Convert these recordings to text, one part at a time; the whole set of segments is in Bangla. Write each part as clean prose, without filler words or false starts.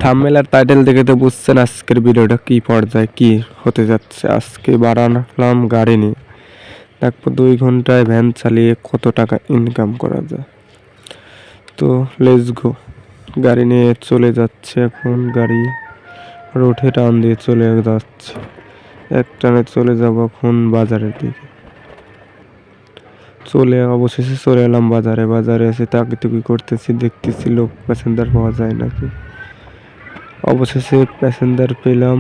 থাম্বনেল আর টাইটেল দেখে তো বুঝছেন আজকের ভিডিওটা কি পর্যায়ে কি হতে যাচ্ছে। আজকে বাড়ালাম গাড়ি নিয়ে, দেখবো 2 ঘন্টায় ভ্যান চালিয়ে কত টাকা ইনকাম করা যায়। তো লেটস গো। গাড়ি নিয়ে চলে যাচ্ছে, এখন গাড়ি রোডে টান দিয়ে চলে যাচ্ছে। এক টানে চলে যাব এখন বাজারের দিকে। অবশেষে চলে এলাম বাজারে। বাজারে এসে তাকিতুকি করতেছি, দেখতেছি লোক প্যাসেঞ্জার পাওয়া যায় নাকি। অবশেষে প্যাসেঞ্জার পেলাম,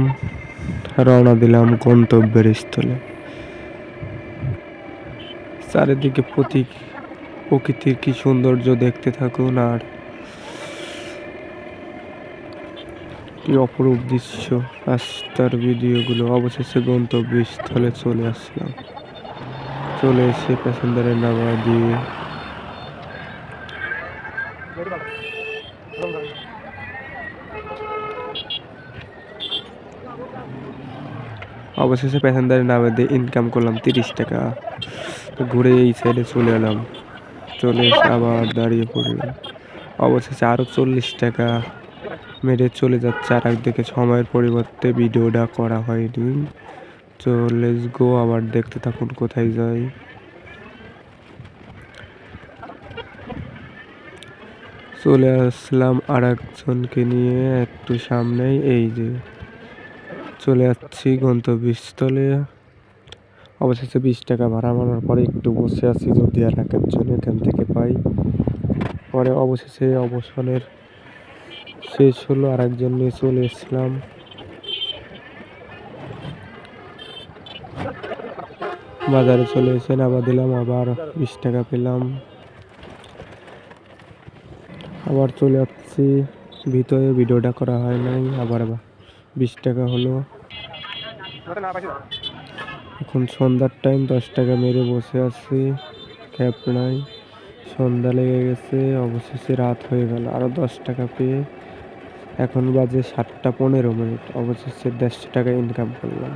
রওনা দিলাম গন্তব্যের স্থলে। চারিদিকে প্রকৃতির কি সৌন্দর্য দেখতে থাকুন, আর কি অপরূপ দৃশ্য। রাস্তার ভিডিওগুলো। অবশেষে গন্তব্যস্থলে চলে আসলাম। চলে এসে প্যাসেঞ্জারের নামা দিয়ে ইনকাম করলাম 30 টাকা। ঘুরে এই সাইডে চলে এলাম। চলে এসে আবার দাঁড়িয়ে পড়লাম। অবশেষে আরো 40 টাকা মেরে চলে যাচ্ছে। আর একদিকে সময়ের পরিবর্তে ভিডিওটা করা হয়নি। তো লেটস গো, আবার দেখতে থাকুন কোথায় যাই। চলে আসলাম আর একজনকে নিয়ে একটু সামনেই। এই যে চলে যাচ্ছি গন্তব্যস্থলে। অবশেষে 20 টাকা ভাড়া মারার পরে একটু বসে আছি, যদি আর একজন এখান থেকে পাই। পরে অবশেষে অবসরের শেষ হলো, আর একজন নিয়ে চলে এসলাম। বাজারে চলে এসে নামা দিলাম, আবার 20 টাকা পেলাম। আবার চলে যাচ্ছি ভিতরে, ভিডিওটা করা হয় নাই। আবার 20 টাকা হলো। এখন সন্ধ্যার টাইম, 10 টাকা মেরে বসে আছি, ক্যাব নাই, সন্ধ্যা লেগে গেছে। অবশেষে রাত হয়ে গেল, আরো 10 টাকা পেয়ে এখন বাজে 7টা 15 মিনিট। অবশেষে 150 টাকা ইনকাম করলাম।